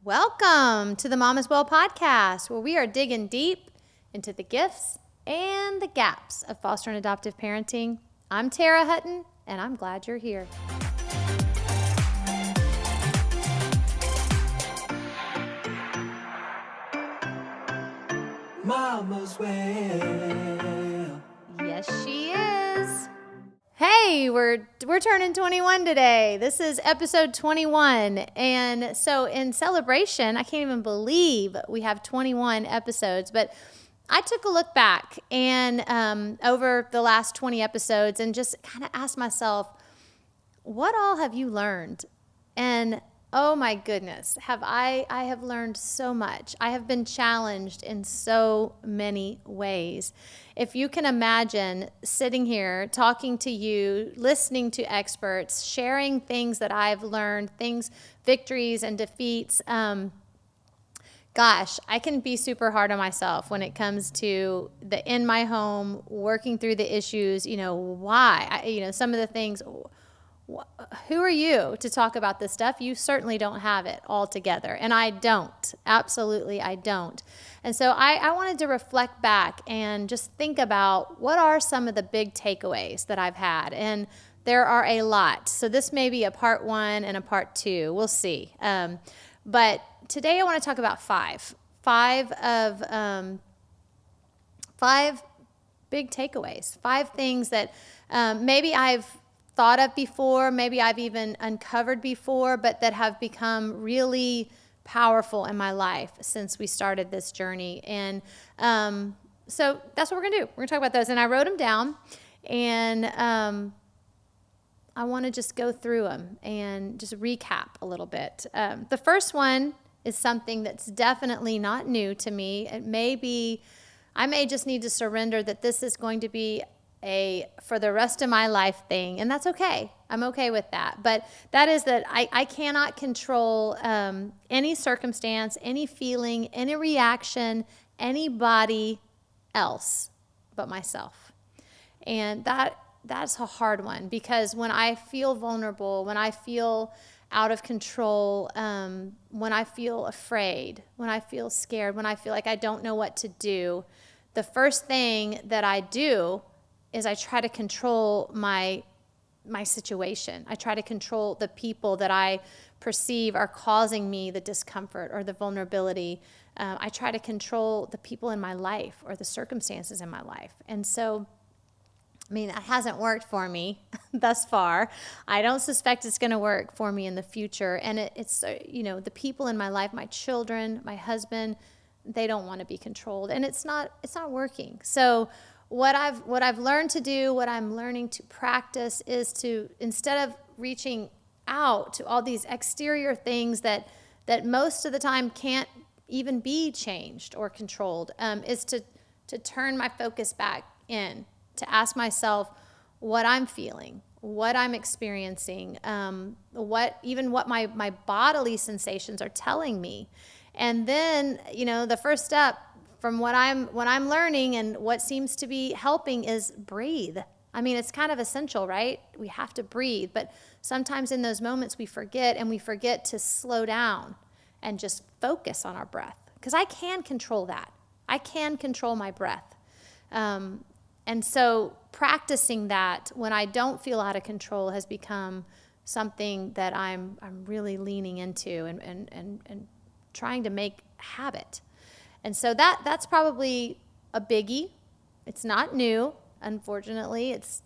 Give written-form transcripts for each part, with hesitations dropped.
Welcome to the Mom as Well podcast, where we are digging deep into the gifts and the gaps of foster and adoptive parenting. I'm Tara Hutton, and I'm glad you're here. Mama's Well. Yes, she is. Hey, we're turning 21 today. This is episode 21. And so in celebration, I can't even believe we have 21 episodes, but I took a look back and over the last 20 episodes and just kind of asked myself, what all have you learned? And oh my goodness, I have learned so much. I have been challenged in so many ways. If you can imagine sitting here, talking to you, listening to experts, sharing things that I've learned, things, victories and defeats, gosh, I can be super hard on myself when it comes to the in my home, working through the issues, why, some of the things. Who are you to talk about this stuff? You certainly don't have it all together. And I don't. Absolutely, I don't. And so I wanted to reflect back and just think about what are some of the big takeaways that I've had. And there are a lot. So this may be a part 1 and a part 2. We'll see. But today I want to talk about five big takeaways, 5 things that maybe I've thought of before, maybe I've even uncovered before, but that have become really powerful in my life since we started this journey. And so that's what we're going to do. We're going to talk about those. And I wrote them down, and I want to just go through them and just recap a little bit. The first one is something that's definitely not new to me. I may just need to surrender that this is going to be for the rest of my life thing, and that's okay. I'm okay with that. But that is that I cannot control any circumstance, any feeling, any reaction, anybody else but myself. And that's a hard one, because when I feel vulnerable, when I feel out of control, when I feel afraid, when I feel scared, when I feel like I don't know what to do, the first thing that I do is I try to control my situation. I try to control the people that I perceive are causing me the discomfort or the vulnerability. I try to control the people in my life or the circumstances in my life. And so, that hasn't worked for me thus far. I don't suspect it's going to work for me in the future. And it's the people in my life, my children, my husband, they don't want to be controlled, and it's not working. So what I've learned to do, what I'm learning to practice, is to, instead of reaching out to all these exterior things that most of the time can't even be changed or controlled, is to turn my focus back in, to ask myself what I'm feeling, what I'm experiencing, what my bodily sensations are telling me. And then, the first step from what I'm learning and what seems to be helping is breathe. It's kind of essential, right? We have to breathe, but sometimes in those moments we forget to slow down and just focus on our breath, because I can control that. I can control my breath. And so practicing that when I don't feel out of control has become something that I'm really leaning into and trying to make habit. And so that's probably a biggie. It's not new, unfortunately. It's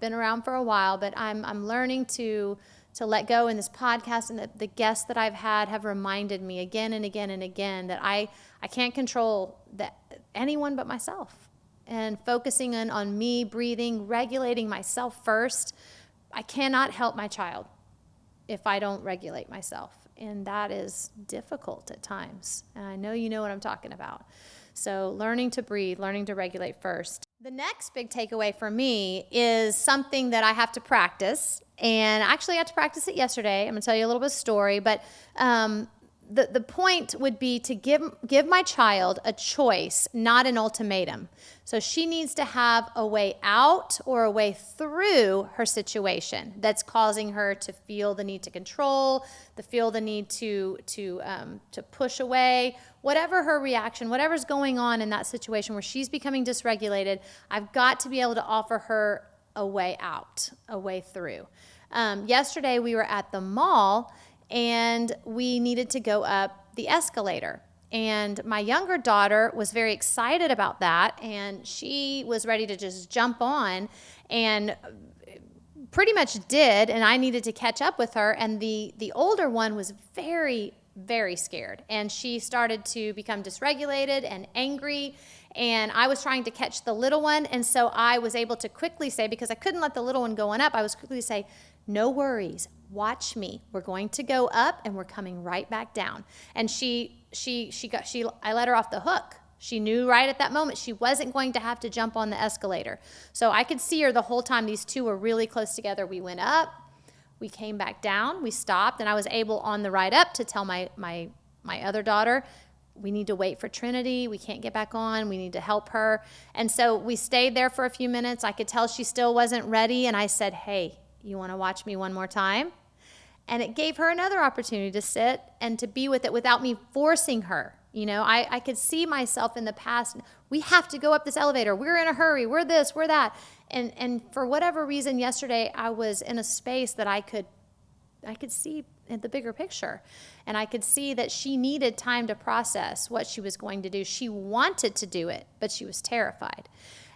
been around for a while, but I'm learning to let go in this podcast, and the guests that I've had have reminded me again and again and again that I can't control anyone but myself. And focusing on me, breathing, regulating myself first. I cannot help my child if I don't regulate myself. And that is difficult at times. And I know you know what I'm talking about. So learning to breathe, learning to regulate first. The next big takeaway for me is something that I have to practice. And I actually had to practice it yesterday. I'm going to tell you a little bit of a story. But the point would be to give my child a choice, not an ultimatum. So she needs to have a way out or a way through her situation that's causing her to feel the need to control, to feel the need to push away, whatever her reaction, whatever's going on in that situation where she's becoming dysregulated. I've got to be able to offer her a way out, a way through. Yesterday we were at the mall and we needed to go up the escalator. And my younger daughter was very excited about that, and she was ready to just jump on and pretty much did, and I needed to catch up with her. And the older one was very, very scared, and she started to become dysregulated and angry, and I was trying to catch the little one. And so I was able to quickly say, because I couldn't let the little one go on up, I was quickly say, no worries, watch me. We're going to go up and we're coming right back down. And I let her off the hook. She knew right at that moment she wasn't going to have to jump on the escalator. So I could see her the whole time. These two were really close together. We went up, we came back down, we stopped, and I was able on the ride up to tell my other daughter, we need to wait for Trinity. We can't get back on. We need to help her. And so we stayed there for a few minutes. I could tell she still wasn't ready. And I said, hey, you want to watch me one more time? And it gave her another opportunity to sit and to be with it without me forcing her. You know, I could see myself in the past. We have to go up this elevator. We're in a hurry. We're this, we're that. And for whatever reason, yesterday I was in a space that I could see in the bigger picture. And I could see that she needed time to process what she was going to do. She wanted to do it, but she was terrified.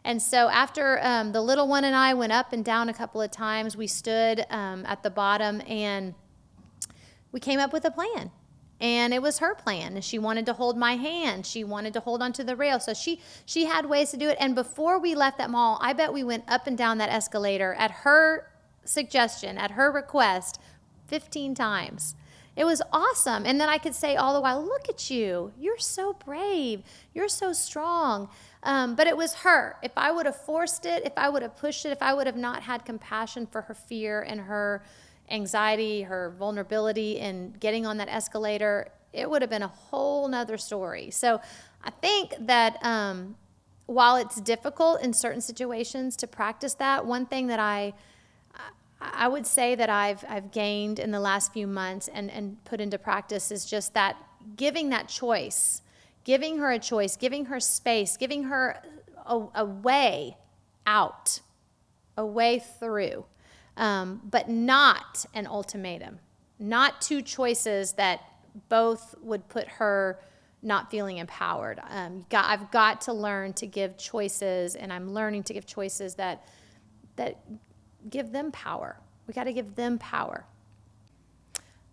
And so after the little one and I went up and down a couple of times, we stood at the bottom and we came up with a plan. And it was her plan. And she wanted to hold my hand. She wanted to hold onto the rail. So she had ways to do it. And before we left that mall, I bet we went up and down that escalator at her suggestion, at her request, 15 times. It was awesome. And then I could say all the while, look at you. You're so brave. You're so strong. But it was her. If I would have forced it, if I would have pushed it, if I would have not had compassion for her fear and her anxiety, her vulnerability in getting on that escalator, it would have been a whole nother story. So I think that while it's difficult in certain situations to practice that, one thing that I would say that I've gained in the last few months and put into practice is just that giving that choice, giving her a choice, giving her space, giving her a way out, a way through, but not an ultimatum, not two choices that both would put her not feeling empowered. I've got to learn to give choices, and I'm learning to give choices that give them power. We got to give them power.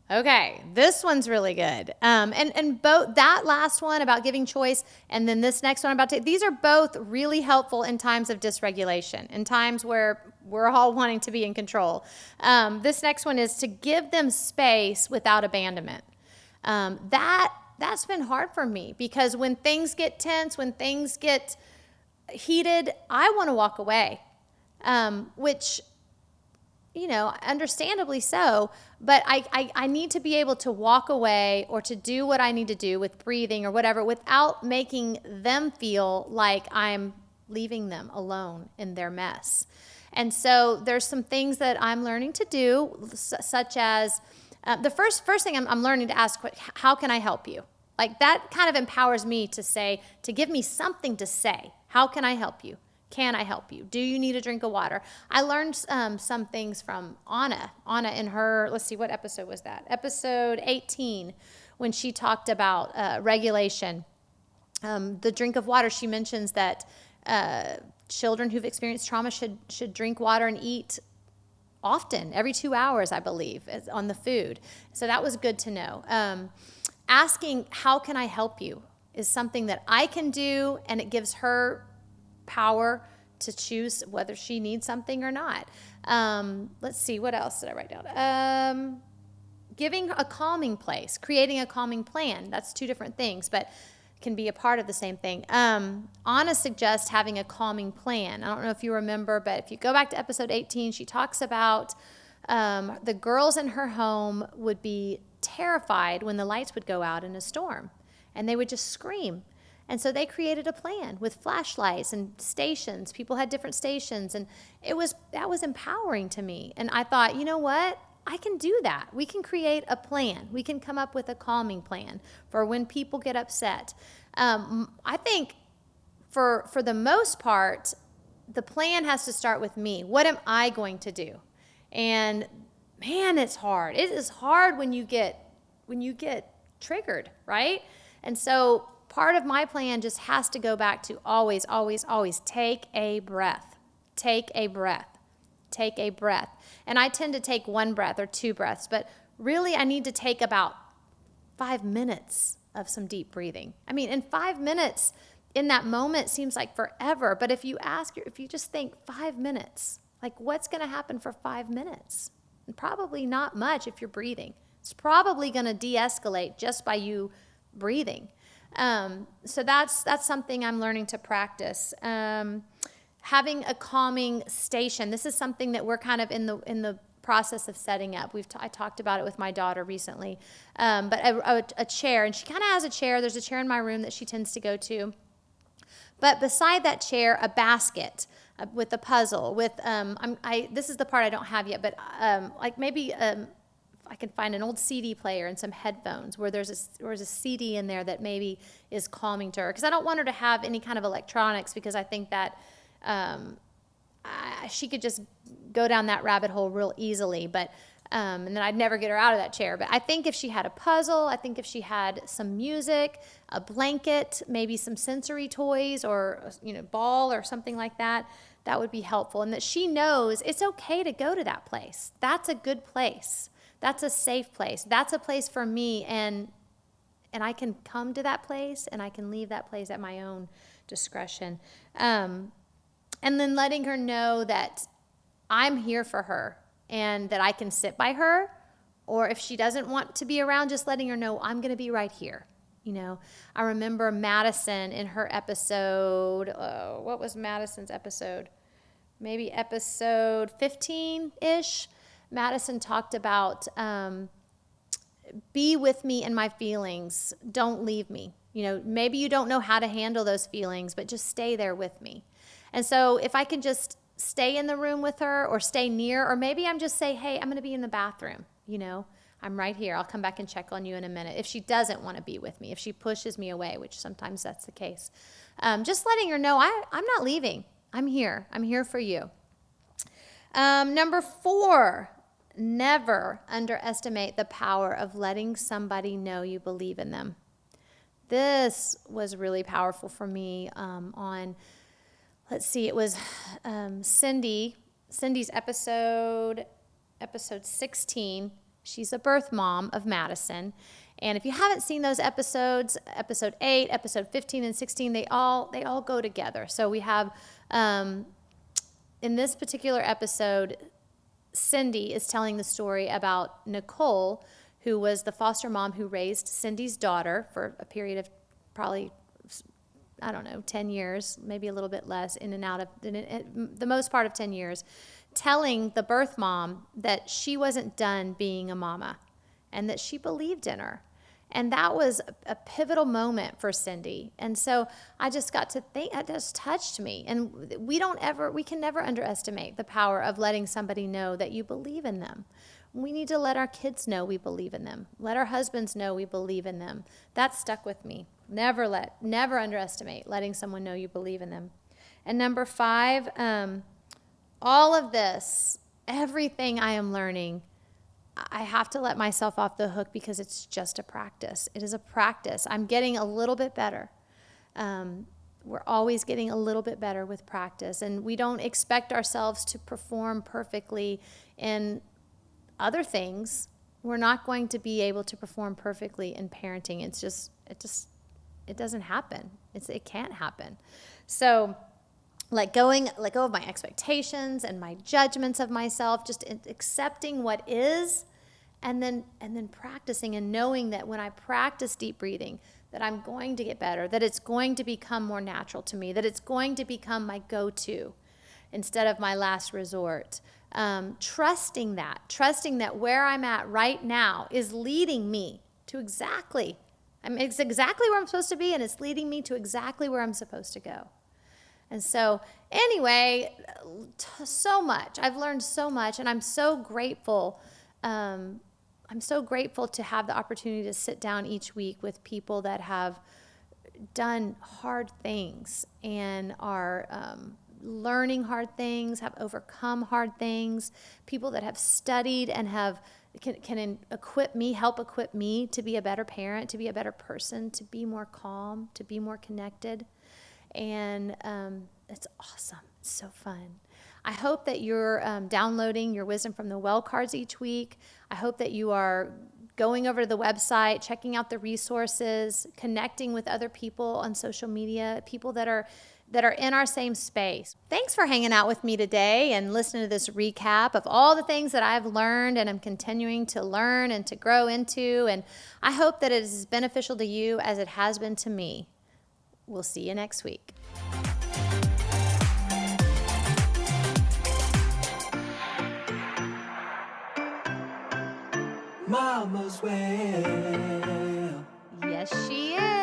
Okay, this one's really good. And both that last one about giving choice and then this next one I'm about to, these are both really helpful in times of dysregulation, in times where we're all wanting to be in control. This next one is to give them space without abandonment. That's been hard for me because when things get tense, when things get heated, I want to walk away, which, you know, understandably so, but I need to be able to walk away or to do what I need to do with breathing or whatever without making them feel like I'm leaving them alone in their mess. And so there's some things that I'm learning to do, such as the first thing I'm learning to ask, how can I help you? Like that kind of empowers me to say, to give me something to say. How can I help you? Can I help you? Do you need a drink of water? I learned some things from Anna. Anna in her, let's see, what episode was that? Episode 18, when she talked about regulation. The drink of water, she mentions that children who've experienced trauma should drink water and eat often, every 2 hours, I believe, on the food. So that was good to know. Asking, how can I help you, is something that I can do, and it gives her power to choose whether she needs something or not. Let's see, what else did I write down? Giving a calming place, creating a calming plan. That's two different things, but can be a part of the same thing. Anna suggests having a calming plan. I don't know if you remember, but if you go back to episode 18, she talks about the girls in her home would be terrified when the lights would go out in a storm, and they would just scream. And so they created a plan with flashlights and stations. People had different stations, and that was empowering to me. And I thought, you know what? I can do that. We can create a plan. We can come up with a calming plan for when people get upset. I think for the most part, the plan has to start with me. What am I going to do? And man, it's hard. It is hard when you get triggered, right? And so part of my plan just has to go back to always, always, always take a breath. Take a breath. Take a breath. And I tend to take one breath or two breaths, but really I need to take about 5 minutes of some deep breathing. I mean, in 5 minutes in that moment seems like forever, but if you just think 5 minutes, like what's going to happen for 5 minutes? Probably not much if you're breathing. It's probably going to de-escalate just by you breathing. So that's something I'm learning to practice. Having a calming station. This is something that we're kind of in the process of setting up. I talked about it with my daughter recently. But a chair, and she kind of has a chair. There's a chair in my room that she tends to go to. But beside that chair, a basket with a puzzle. This is the part I don't have yet, but like maybe I can find an old CD player and some headphones where there's a CD in there that maybe is calming to her. Because I don't want her to have any kind of electronics, because I think that she could just go down that rabbit hole real easily. But and then I'd never get her out of that chair. But I think if she had a puzzle, I think if she had some music, a blanket, maybe some sensory toys, or ball or something like that, that would be helpful. And that she knows it's okay to go to that place. That's a good place. That's a safe place. That's a place for me, and I can come to that place, and I can leave that place at my own discretion. And then letting her know that I'm here for her, and that I can sit by her, or if she doesn't want to be around, just letting her know I'm going to be right here. I remember Madison in her episode. What was Madison's episode? Maybe episode 15-ish. Madison talked about be with me in my feelings. Don't leave me. Maybe you don't know how to handle those feelings, but just stay there with me. And so if I can just stay in the room with her, or stay near, or maybe I'm just say, hey, I'm going to be in the bathroom. I'm right here. I'll come back and check on you in a minute. If she doesn't want to be with me, if she pushes me away, which sometimes that's the case, just letting her know I'm not leaving. I'm here. I'm here for you. Number 4, never underestimate the power of letting somebody know you believe in them. This was really powerful for me it was Cindy's episode 16. She's a birth mom of Madison. And if you haven't seen those episodes, episode 8, episode 15, and 16, they all go together. So we have, in this particular episode, Cindy is telling the story about Nicole, who was the foster mom who raised Cindy's daughter for a period of probably, 10 years, maybe a little bit less, in and out of the most part of 10 years, telling the birth mom that she wasn't done being a mama and that she believed in her. And that was a pivotal moment for Cindy. And so I just got to think, that just touched me. And we can never underestimate the power of letting somebody know that you believe in them. We need to let our kids know we believe in them. Let our husbands know we believe in them. That stuck with me. Never underestimate letting someone know you believe in them. And number 5, all of this, everything I am learning, I have to let myself off the hook, because it's just a practice. It is a practice. I'm getting a little bit better. We're always getting a little bit better with practice. And we don't expect ourselves to perform perfectly in other things. We're not going to be able to perform perfectly in parenting. It doesn't happen. It can't happen. So let go of my expectations and my judgments of myself, just accepting what is, and then practicing and knowing that when I practice deep breathing, that I'm going to get better, that it's going to become more natural to me, that it's going to become my go-to instead of my last resort. trusting that where I'm at right now is leading me to exactly, it's exactly where I'm supposed to be, and it's leading me to exactly where I'm supposed to go. And so anyway, so much. I've learned so much, and I'm so grateful. I'm so grateful to have the opportunity to sit down each week with people that have done hard things and are learning hard things, have overcome hard things, people that have studied and can help equip me to be a better parent, to be a better person, to be more calm, to be more connected. And it's awesome. It's so fun. I hope that you're downloading your Wisdom from the Well cards each week. I hope that you are going over to the website, checking out the resources, connecting with other people on social media, people that are in our same space. Thanks for hanging out with me today and listening to this recap of all the things that I've learned and I'm continuing to learn and to grow into. And I hope that it is as beneficial to you as it has been to me. We'll see you next week. Mama's well. Yes, she is.